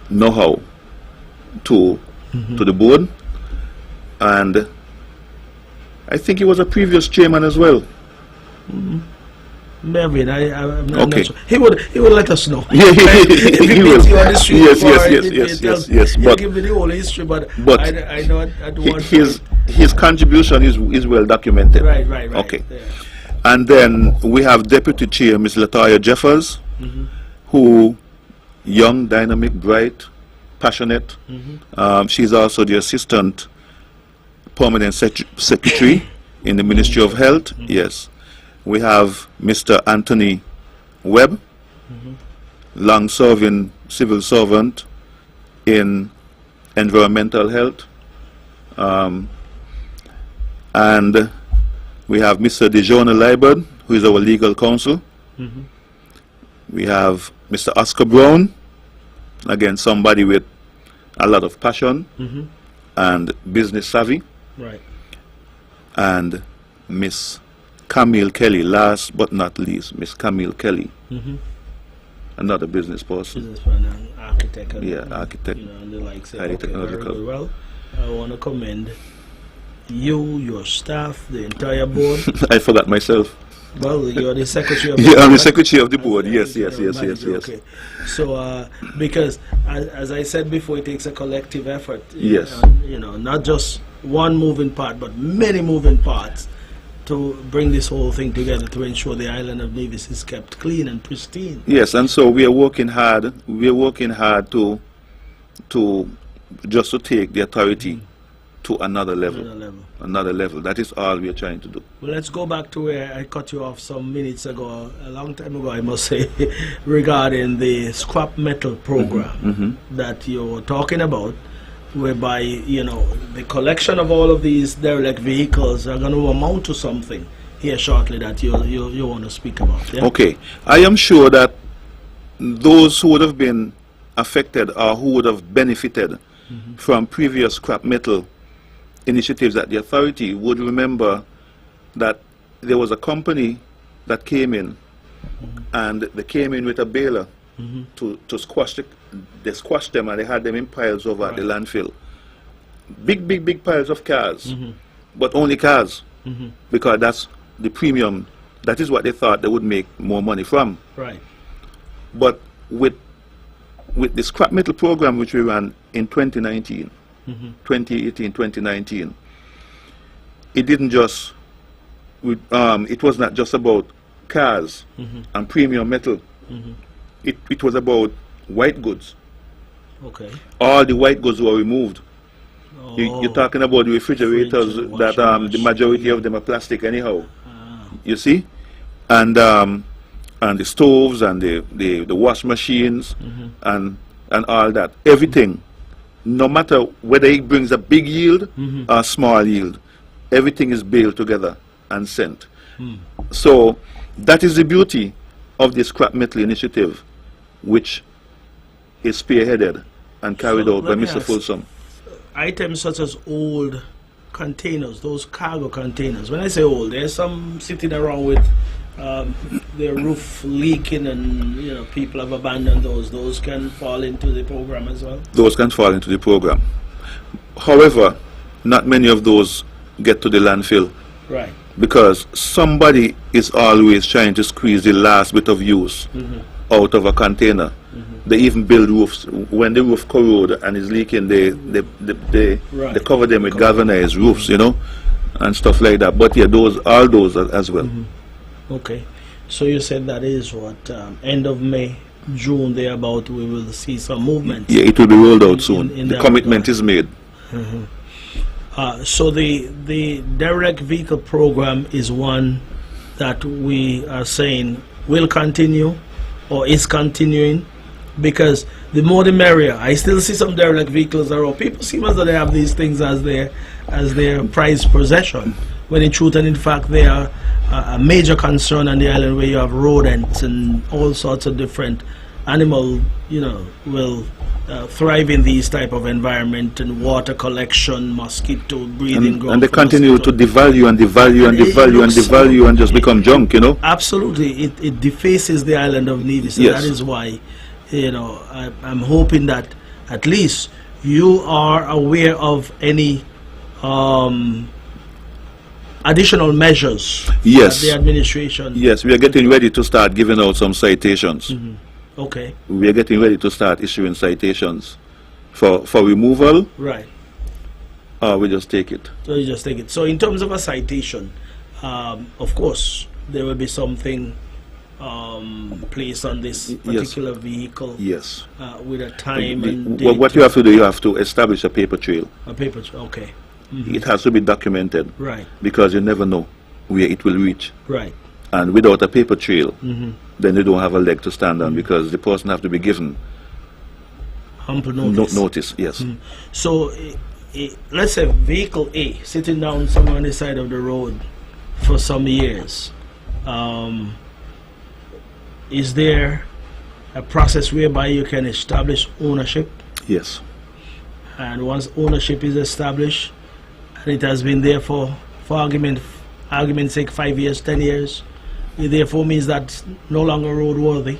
know-how to the board, and I think he was a previous chairman as well. Maybe, I'm not Okay. sure. He would let us know. Yeah, If he he will. meets you on the street Yes, or yes, anything, yes, he tells- yes. he'll But give me the whole history, but I know at one his contribution is well documented. Right. Okay. Yeah. And then we have Deputy Chair Ms. Latoya Jeffers, Mm-hmm. who young, dynamic, bright, passionate. Mm-hmm. She's also the Assistant Permanent Secretary in the Ministry of Health. Mm-hmm. Yes. We have Mr. Anthony Webb, Mm-hmm. long-serving civil servant in environmental health. And we have Mr. DeJohn Liebert, who is our legal counsel. Mm-hmm. We have Mr. Oscar Brown, again somebody with a lot of passion Mm-hmm. and business savvy, Right. and Miss Camille Kelly, last but not least, Miss Camille Kelly, Mm-hmm. another business person. Businessman and architect. And, Yeah, architect. You know, and the likes. Highly Okay, very technological. good. Well, I want to commend you, your staff, the entire board. I forgot myself. Well, you're the secretary of Yeah, I'm the board. secretary of the board. Yes. Okay. So, because as I said before, it takes a collective effort. Yes. You know, not just one moving part, but many moving parts to bring this whole thing together to ensure the island of Nevis is kept clean and pristine. Yes, and so we are working hard. We are working hard to just to take the authority to another level. Another level. Another level. That is all we are trying to do. Well, let's go back to where I cut you off some minutes ago, a long time ago, I must say, regarding the scrap metal program that you were talking about, whereby, you know, the collection of all of these derelict vehicles are going to amount to something here shortly that you want to speak about. Yeah? Okay. I am sure that those who would have been affected or who would have benefited from previous scrap metal initiatives at the authority would remember that there was a company that came in and they came in with a baler to squash they squashed them and they had them in piles over at the landfill. Big piles of cars, but only cars, because that's the premium. That is what they thought they would make more money from. Right. But with the scrap metal program which we ran in 2019, 2018, 2019, it didn't just, it was not just about cars and premium metal. It was about white goods. Okay. All the white goods were removed. Oh. You're talking about the refrigerators that the majority of them are plastic anyhow. You see? And the stoves and the wash machines and all that. Everything, no matter whether it brings a big yield or a small yield, everything is baled together and sent. So that is the beauty of the scrap metal initiative, which is spearheaded and carried out by Mr. Folsom. Items such as old containers, those cargo containers. When I say old, there's some sitting around with their roof leaking, and people have abandoned those. Those can fall into the program as well. Those can fall into the program. However, not many of those get to the landfill. Right. Because somebody is always trying to squeeze the last bit of use out of a container. They even build roofs. When the roof corrode and is leaking, they cover them with galvanized roofs, and stuff like that. But yeah, all those as well. Okay. So you said that is what, end of May, June, thereabout, we will see some movement. Yeah, it will be rolled out soon. The commitment is made. So the derelict vehicle program is one that we are saying will continue or is continuing, because the more the merrier. I still see some derelict vehicles around. People seem as though they have these things as their prized possession, when in truth and in fact they are a major concern on the island, where you have rodents and all sorts of different animal, will thrive in these type of environment, and water collection, mosquito breeding ground. And they continue to devalue and just become junk, Absolutely. It defaces the island of Nevis. Yes. That is why, I'm hoping that at least you are aware of any additional measures that the administration... Yes, we are getting ready to start giving out some citations. Okay. We are getting ready to start issuing citations for removal. Right. We just take it. So you just take it. So in terms of a citation, of course, there will be something placed on this particular vehicle. Yes. With a time and date. What you have to do, you have to establish a paper trail. A paper trail, okay. It has to be documented. Right. Because you never know where it will reach. Right. And without a paper trail, then you don't have a leg to stand on, because the person have to be given ample notice. Notice, yes. So, let's say vehicle A sitting down somewhere on the side of the road for some years. Is there a process whereby you can establish ownership? Yes. And once ownership is established, and it has been there for argument's sake, 5 years, 10 years, it therefore means that it's no longer roadworthy.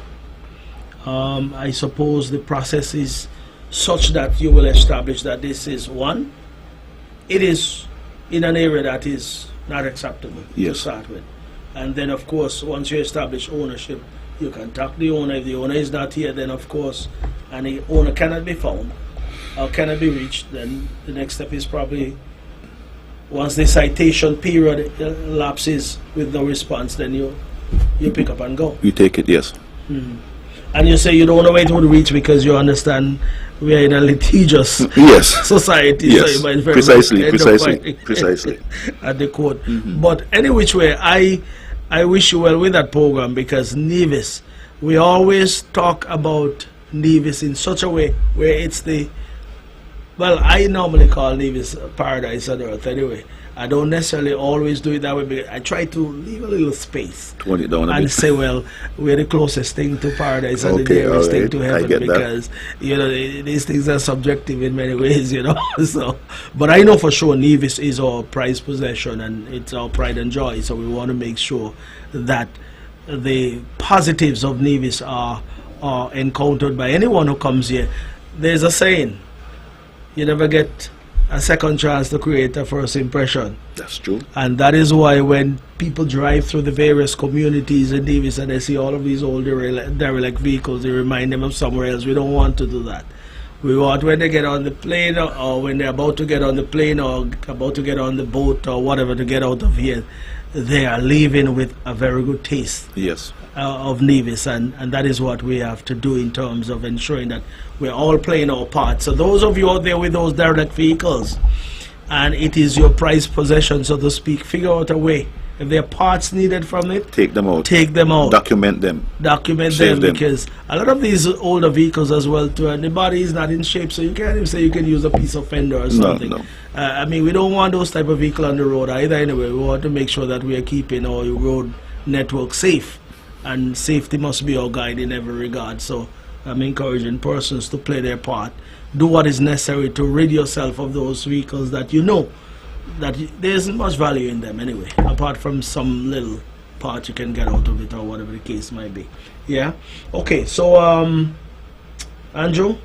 I suppose the process is such that you will establish that this is one, it is in an area that is not acceptable to start with. And then of course, once you establish ownership, you contact the owner. If the owner is not here, then of course, and the owner cannot be found or cannot be reached, then the next step is probably, once the citation period lapses with no response, then you pick up and go. You take it, yes. And you say you don't want to wait to reach, because you understand we are in a litigious society. Yes. So you might very precisely. At the court. But any which way, I wish you well with that program, because Nevis, we always talk about Nevis in such a way where it's well, I normally call Nevis paradise on earth anyway. I don't necessarily always do it that way, but I try to leave a little space and say, well, we're the closest thing to paradise and the nearest thing to heaven, because these things are subjective in many ways, So, but I know for sure Nevis is our prized possession, and it's our pride and joy. So we want to make sure that the positives of Nevis are encountered by anyone who comes here. There's a saying: you never get a second chance to create a first impression. That's true. And that is why when people drive through the various communities in Nevis and they see all of these old derelict vehicles, they remind them of somewhere else. We don't want to do that. We want when they get on the plane or when they're about to get on the plane or about to get on the boat or whatever to get out of here, they are leaving with a very good taste. Yes. Of Nevis, and that is what we have to do in terms of ensuring that we're all playing our part. So those of you out there with those derelict vehicles, and it is your prized possession, so to speak, figure out a way. If there are parts needed from it, take them out. Take them out. Document them. Document them, because a lot of these older vehicles as well too, and the body is not in shape, so you can't even say you can use a piece of fender or something. No. I mean, we don't want those type of vehicle on the road either. Anyway, we want to make sure that we are keeping our road network safe, and safety must be our guide in every regard. So I'm encouraging persons to play their part, do what is necessary to rid yourself of those vehicles that you know that there isn't much value in them anyway, apart from some little part you can get out of it or whatever the case might be. Yeah. Okay. So Andrew,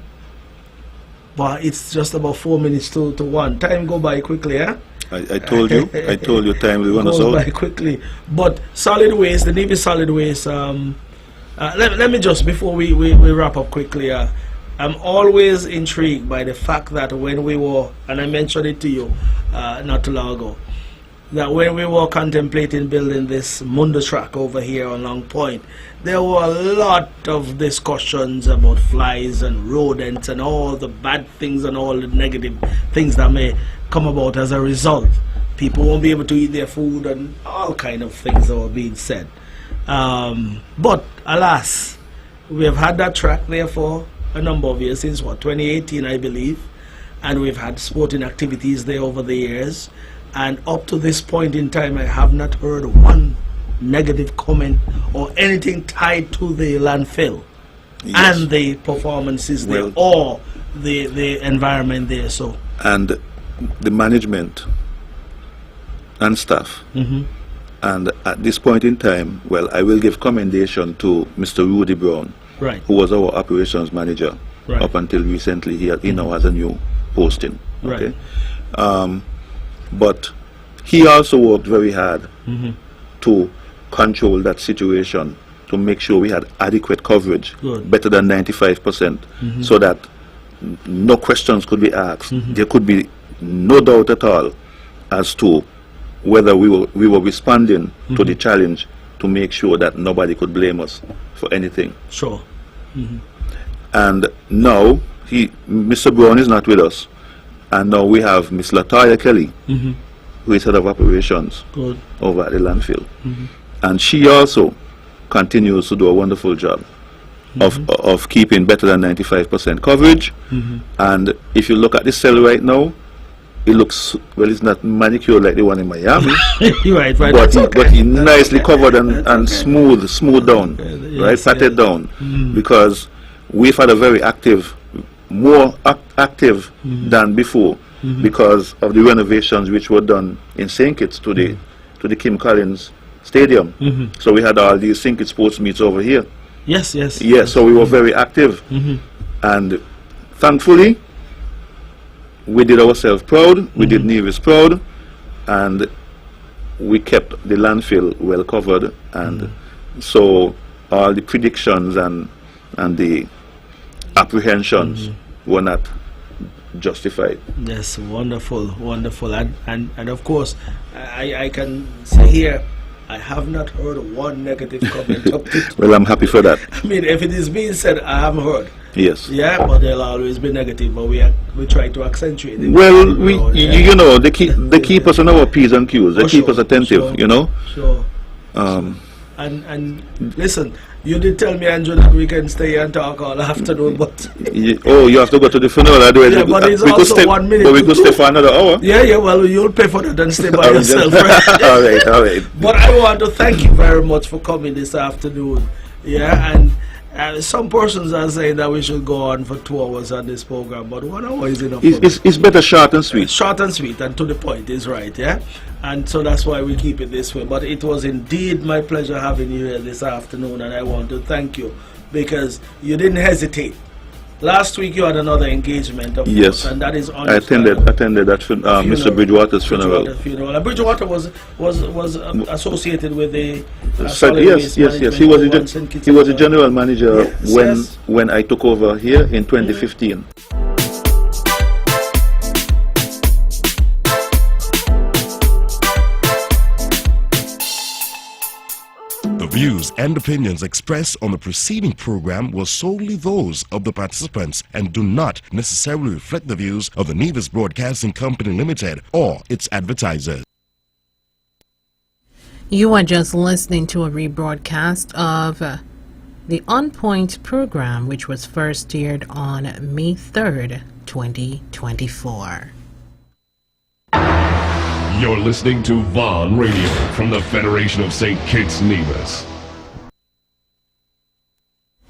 but it's just about 4 minutes to 1. Time go by quickly, yeah. I told you time will run us out. Goes by quickly. But solid waste, the Navy solid waste. Let me just, before we wrap up quickly, I'm always intrigued by the fact that when we were, and I mentioned it to you not too long ago, that when we were contemplating building this Mundo track over here on Long Point, there were a lot of discussions about flies and rodents and all the bad things and all the negative things that may come about as a result. People won't be able to eat their food and all kind of things that were being said. But alas, we have had that track there for a number of years, since what, 2018 I believe, and we've had sporting activities there over the years, and up to this point in time I have not heard one negative comment or anything tied to the landfill. Yes. And the performances there or the environment there. So and the management and staff, and at this point in time, well, I will give commendation to Mr. Rudy Brown, right, who was our operations manager up until recently. He now has a new posting. Okay, but he also worked very hard to control that situation, to make sure we had adequate coverage, better than 95%, so that no questions could be asked. There could be no doubt at all as to whether we were responding to the challenge, to make sure that nobody could blame us for anything. Sure. And now Mr. Brown is not with us, and now we have Miss Latoya Kelly, who is head of operations over at the landfill, and she also continues to do a wonderful job of keeping better than 95% coverage. And if you look at the cell right now, it looks, well, it's not manicured like the one in Miami, right, but he nicely covered and smooth down, patted down, because we've had a very more active than before, because of the renovations which were done in St. Kitts to the Kim Collins Stadium. So we had all these St. Kitts sports meets over here. Yes. So we were very active, and thankfully we did ourselves proud, we did Nevis proud, and we kept the landfill well covered, and so all the predictions and the apprehensions were not justified. Yes, wonderful, and of course, I can say here, I have not heard one negative comment up to Well, I'm happy for that. I mean, if it is being said, I haven't heard. Yes. Yeah, but there'll always be negative, but we try to accentuate it. Well, you know, they keep us on our P's and Q's. They keep us attentive, you know. Sure. And listen, you did tell me, Andrew, that we can stay and talk all afternoon, but you have to go to the funeral. Otherwise, yeah, but it's also 1 minute. But we could stay for another hour. Yeah. Well, you'll pay for that and stay by yourself, right? all right. But I want to thank you very much for coming this afternoon. Yeah, and some persons are saying that we should go on for 2 hours on this program, but 1 hour is enough. It's better short and sweet. Short and sweet and to the point is right, yeah? And so that's why we keep it this way. But it was indeed my pleasure having you here this afternoon, and I want to thank you because you didn't hesitate. Last week you had another engagement, of course, and that is on. I attended that Mr. Bridgewater's funeral. And Bridgewater was associated with the yes. He was the general manager when I took over here in 2015. views and opinions expressed on the preceding program were solely those of the participants and do not necessarily reflect the views of the Nevis Broadcasting Company Limited or its advertisers. You are just listening to a rebroadcast of the On Point program, which was first aired on May 3rd, 2024. You're listening to Vaughn Radio from the Federation of St. Kitts Nevis.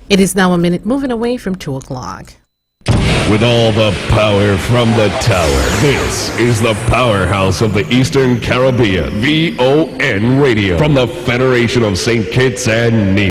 It is now a minute moving away from 2 o'clock. With all the power from the tower, this is the powerhouse of the Eastern Caribbean, VON Radio, from the Federation of St. Kitts and Nevis.